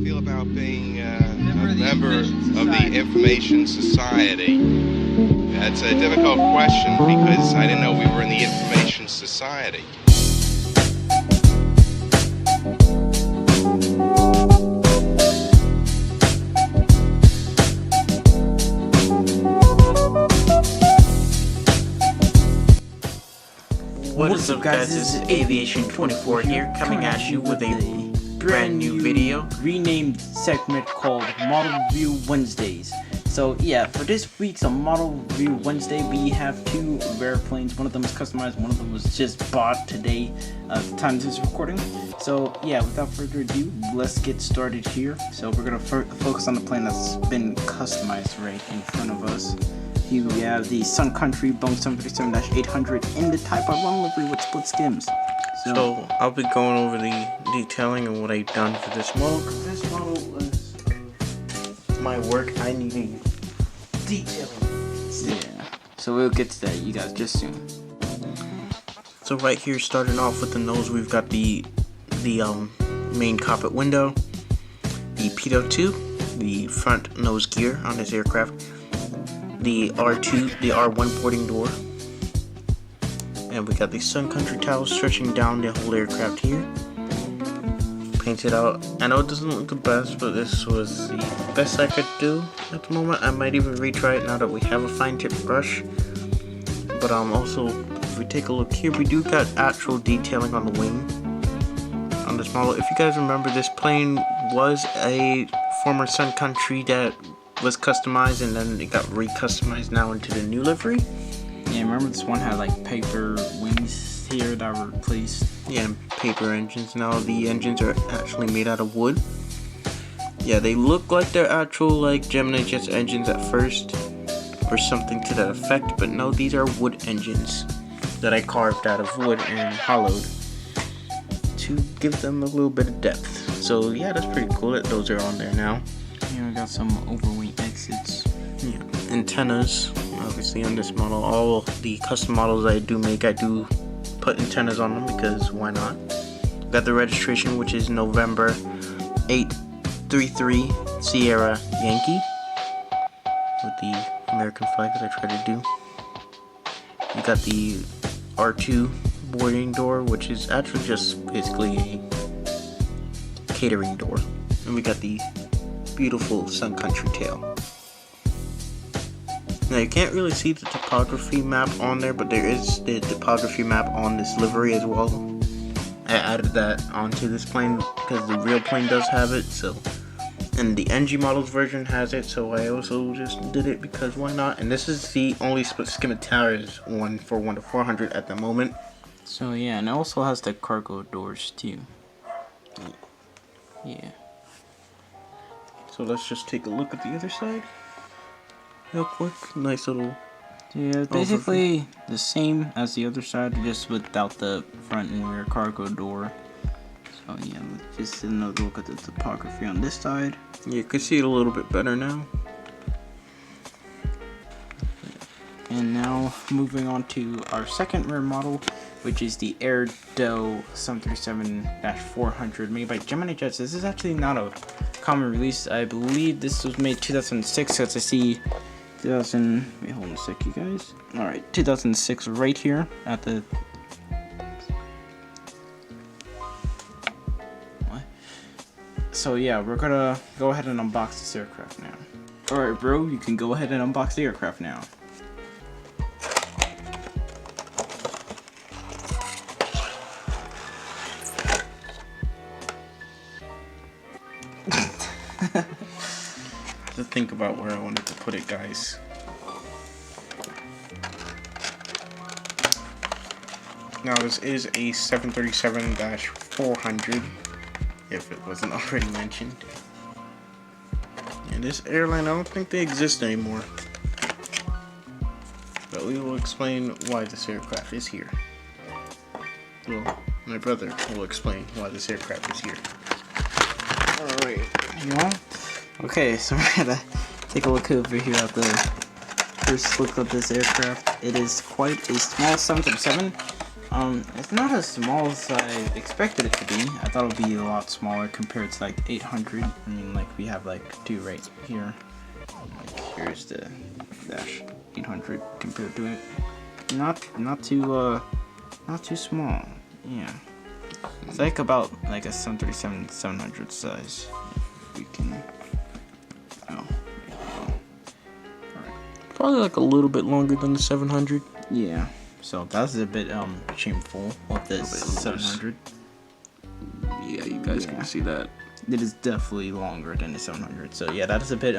feel about being a member of the Information Society? That's a difficult question because I didn't know we were in the Information Society. What is up, guys? This is Aviation24 here, coming at you with a brand new video, renamed segment called Model Review Wednesdays. So yeah, for this week's Model Review Wednesday, we have two rare planes. One of them is customized, one of them was just bought today at the time of this recording. So yeah, without further ado, let's get started here. So we're gonna focus on the plane that's been customized right in front of us. Here we have the Sun Country Boeing 737-800 in the Type 1 livery with split skims. So I'll be going over the detailing and what I've done for this model. This model is my work. I need a detailing. Yeah. So we'll get to that, you guys, just soon. So right here, starting off with the nose, we've got the main cockpit window, the P.2, the front nose gear on this aircraft, the R2, the R1 boarding door, and we got the Sun Country towel stretching down the whole aircraft here. Painted out. I know it doesn't look the best, but this was the best I could do at the moment. I might even retry it now that we have a fine tip brush. But also, if we take a look here, we do got actual detailing on the wing on this model. If you guys remember, this plane was a former Sun Country that was customized, and then it got re-customized now into the new livery. Yeah, remember this one had like paper wings here that were replaced. Yeah, paper engines. Now the engines are actually made out of wood. Yeah, they look like they're actual like Gemini Jets engines at first, or something to that effect, but no, these are wood engines that I carved out of wood and hollowed to give them a little bit of depth. So yeah, that's pretty cool that those are on there now. Here we got some overwing exits. Yeah, antennas, obviously on this model. All the custom models I do make, I do put antennas on them because why not? Got the registration, which is November 833 Sierra Yankee, with the American flag that I try to do. You got the R2 boarding door, which is actually just basically a catering door. And we got the beautiful Sun Country tail. Now you can't really see the topography map on there, but there is the topography map on this livery as well. I added that onto this plane because the real plane does have it, so, and the NG models version has it, so I also just did it because why not? And this is the only split skim towers one for 1 to 400 at the moment. So yeah, and it also has the cargo doors too. Yeah. So let's just take a look at the other side real quick. Nice little. Yeah, basically the same as the other side, just without the front and rear cargo door. So yeah, just another look at the topography on this side. Yeah, you can see it a little bit better now. And now moving on to our second rear model, which is the Air Doe 737-400 made by Gemini Jets. This is actually not a common release. I believe this was made 2006, as I see 2000. Wait, hold on a sec, you guys. Alright, 2006 right here at the. What? So yeah, we're gonna go ahead and unbox this aircraft now. Alright, bro, you can go ahead and unbox the aircraft now. To think about where I wanted to put it, guys. Now this is a 737-400, if it wasn't already mentioned. And this airline, I don't think they exist anymore. But we will explain why this aircraft is here. Well, my brother will explain why this aircraft is here. Alright, you want? Okay, so we're gonna take a look over here at the first look of this aircraft. It is quite a small 737. It's not as small as I expected it to be. I thought it would be a lot smaller compared to like 800. I mean, like we have like two right here. Like here's the dash 800 compared to it. Not too small. Yeah, it's like about like a 737-700 size. If we can. Oh. Probably like a little bit longer than the 700. Yeah. So that's a bit shameful of this 700. Yeah, you guys can see that. It is definitely longer than the 700. So yeah, that is a bit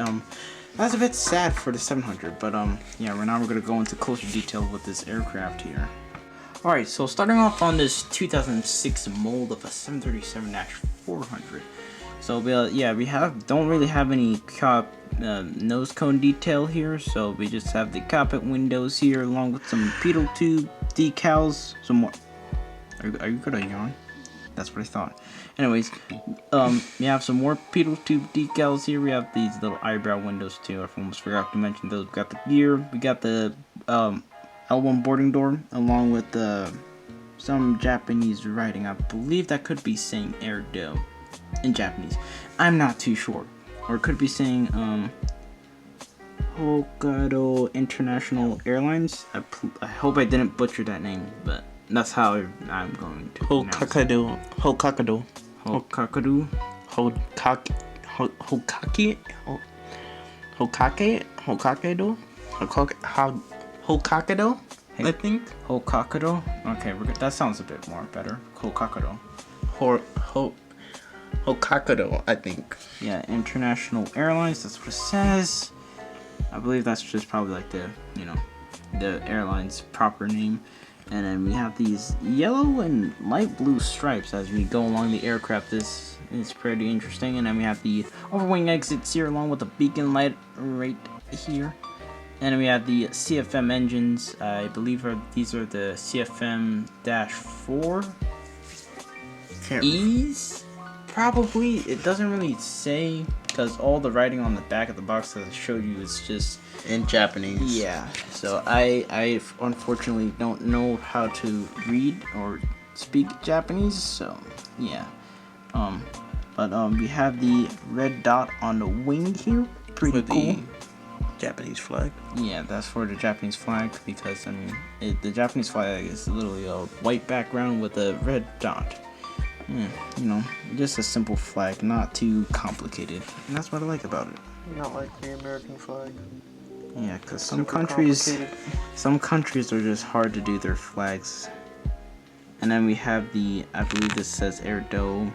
that's a bit sad for the 700. But yeah, right now we're gonna go into closer detail with this aircraft here. All right, so starting off on this 2006 mold of a 737-400. So yeah, we don't really have any nose cone detail here, so we just have the cockpit windows here along with some pitot tube decals. Some more. Are you gonna yawn? That's what I thought. Anyways, we have some more pitot tube decals here. We have these little eyebrow windows too. I almost forgot to mention those. We got the gear. We got the L1 boarding door along with some Japanese writing. I believe that could be saying Erdo in Japanese. I'm not too sure. Or it could be saying Hokkaido International Airlines. I hope I didn't butcher that name, but that's how I'm going to pronounce it. Hokkaido. Hokkaido. Hokkaido, I think. Hokkaido. Okay, that sounds a bit more better. Hokkaido. Hokkaido, I think. Yeah, International Airlines, that's what it says. I believe that's just probably like the airline's proper name. And then we have these yellow and light blue stripes as we go along the aircraft. This is pretty interesting. And then we have the overwing exits here along with the beacon light right here. And then we have the CFM engines. I believe these are the CFM-4 E's. Probably. It doesn't really say because all the writing on the back of the box that I showed you is just in Japanese. Yeah. So I unfortunately don't know how to read or speak Japanese. So yeah. But we have the red dot on the wing here. Pretty cool. The Japanese flag. Yeah, that's for the Japanese flag because I mean the Japanese flag is literally a white background with a red dot. Just a simple flag, not too complicated, and that's what I like about it. Not like the American flag. Yeah, because some countries are just hard to do their flags. And then we have I believe this says Erdo.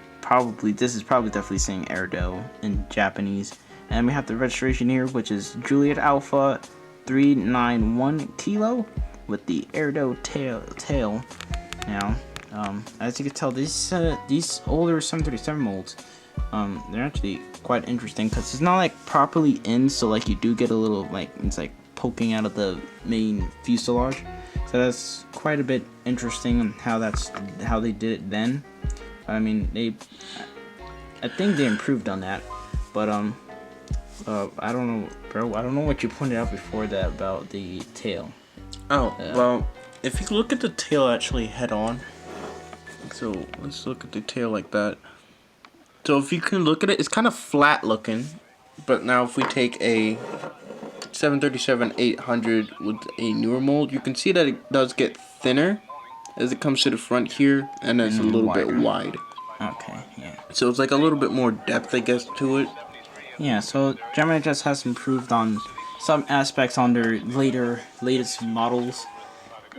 This is probably definitely saying Erdo in Japanese. And we have the registration here, which is Juliet Alpha 391 Kilo with the Erdo tail. Now, as you can tell, these older 737 molds, they're actually quite interesting because it's not like properly in, so like you do get a little like it's like poking out of the main fuselage. So that's quite a bit interesting on how they did it then. I mean, I think they improved on that, but I don't know, bro. I don't know what you pointed out before that about the tail. Oh, well, if you look at the tail actually head on. So let's look at the tail like that. So if you can look at it, it's kind of flat looking. But now if we take a 737-800 with a newer mold, you can see that it does get thinner as it comes to the front here, and it's a little bit wide. Okay, yeah. So it's like a little bit more depth, I guess, to it. Yeah, so Gemini just has improved on some aspects on their latest models,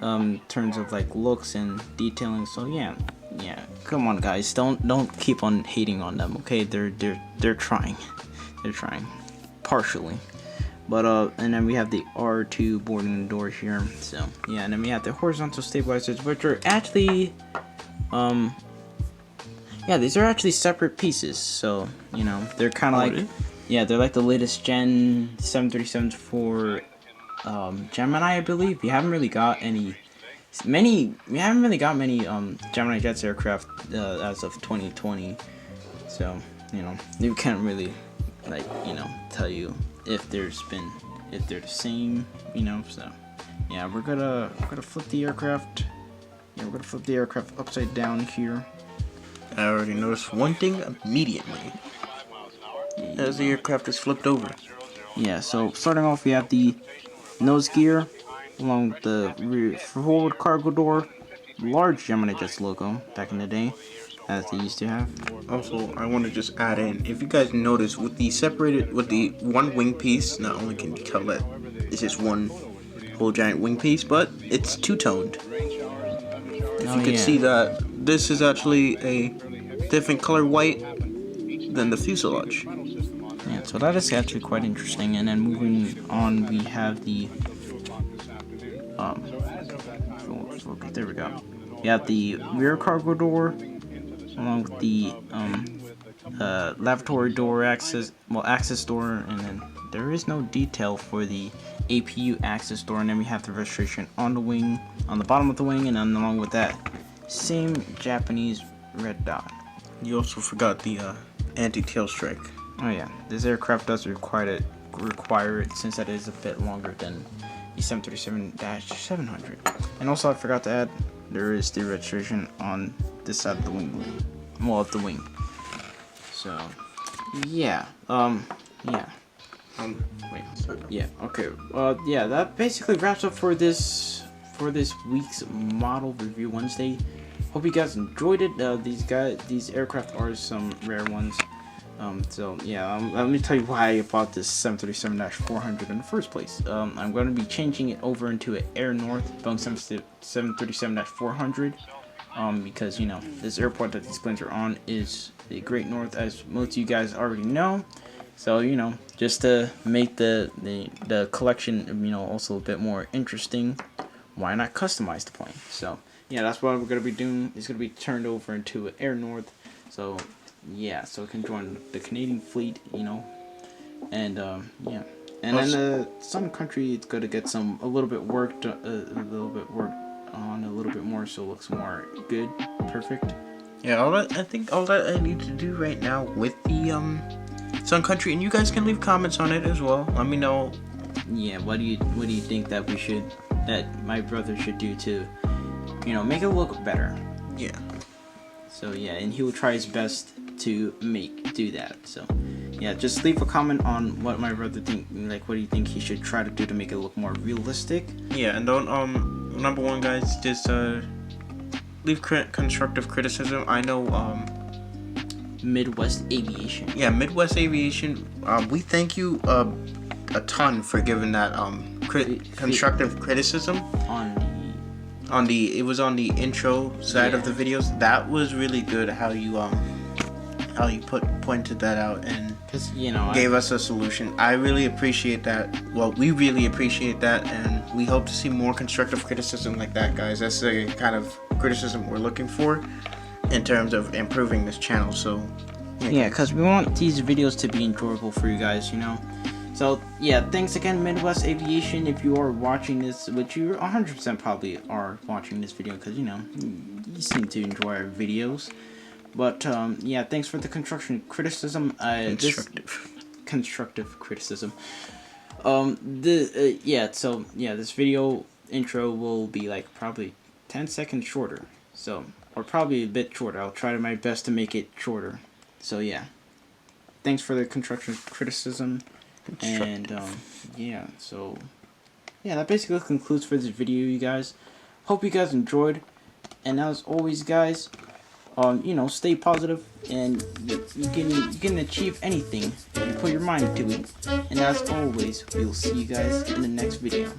in terms of like looks and detailing. So yeah, come on guys, don't keep on hating on them, okay? They're trying, partially. But and then we have the R2 boarding door here. So yeah, and then we have the horizontal stabilizers, which are actually yeah, these are actually separate pieces. So they're kind of like they're like the latest gen 737s for Gemini, I believe. We haven't really got many Gemini Jets aircraft as of 2020. So you can't really tell you if they're the same. So yeah, we're gonna flip the aircraft. Yeah, we're gonna flip the aircraft upside down here. I already noticed one thing immediately as the aircraft is flipped over. Yeah, so starting off, we have the nose gear along with the rear forward cargo door, large Gemini Jets logo back in the day, as they used to have. Also, I want to just add in, if you guys notice, with the one wing piece, not only can you tell that this is one whole giant wing piece, but it's two-toned. If you could see that this is actually a different color white than the fuselage. Yeah, so that is actually quite interesting. And then moving on, we have the there we go. We have the rear cargo door along with the lavatory door access door, and then there is no detail for the APU access door, and then we have the registration on the wing, on the bottom of the wing, and then along with that, same Japanese red dot. You also forgot the anti-tail strike. Oh yeah, this aircraft does require it since that is a bit longer than the 737-400. And also I forgot to add, there is the registration on this side of the wing, of the wing. So yeah, yeah, that basically wraps up for this week's Model Review Wednesday. Hope you guys enjoyed it. These aircraft are some rare ones. So yeah, let me tell you why I bought this 737-400 in the first place. I'm going to be changing it over into an Air North Boeing 737-400. Because you know, this airport that these planes are on is the Great North, as most of you guys already know. So you know, just to make the collection, you know, also a bit more interesting, why not customize the plane? So yeah, that's what we're gonna be doing. It's gonna be turned over into an Air North. So yeah, so it can join the Canadian fleet, you know, and yeah, and then the Sun Country, it's gonna get a little bit worked on a little bit more, so it looks more good, perfect. Yeah, I think all that I need to do right now with the Sun Country, and you guys can leave comments on it as well. Let me know. Yeah, what do you think that my brother should do to, you know, make it look better? Yeah. So yeah, and he will try his best to do that. So yeah, just leave a comment on what my brother think, like what do you think he should try to do to make it look more realistic. Yeah, and don't number one, guys, just leave constructive criticism. I know Midwest Aviation. Yeah, Midwest Aviation. We thank you a ton for giving that constructive criticism it was on the intro side of the videos. That was really good how you pointed that out and gave us a solution. I really appreciate that. Well, we really appreciate that, and we hope to see more constructive criticism like that, guys. That's the kind of criticism we're looking for in terms of improving this channel. So yeah, because we want these videos to be enjoyable for you guys, you know. So yeah, thanks again, Midwest Aviation, if you are watching this, which you 100% probably are watching this video, because you know, you seem to enjoy our videos. But yeah, thanks for the constructive criticism. Constructive criticism. This video intro will be like probably 10 seconds shorter. So, or probably a bit shorter. I'll try my best to make it shorter. So yeah, thanks for the constructive criticism. And yeah, so yeah, that basically concludes for this video, you guys. Hope you guys enjoyed, and as always, guys, you know, stay positive, and you can achieve anything if you put your mind to it. And as always, we'll see you guys in the next video.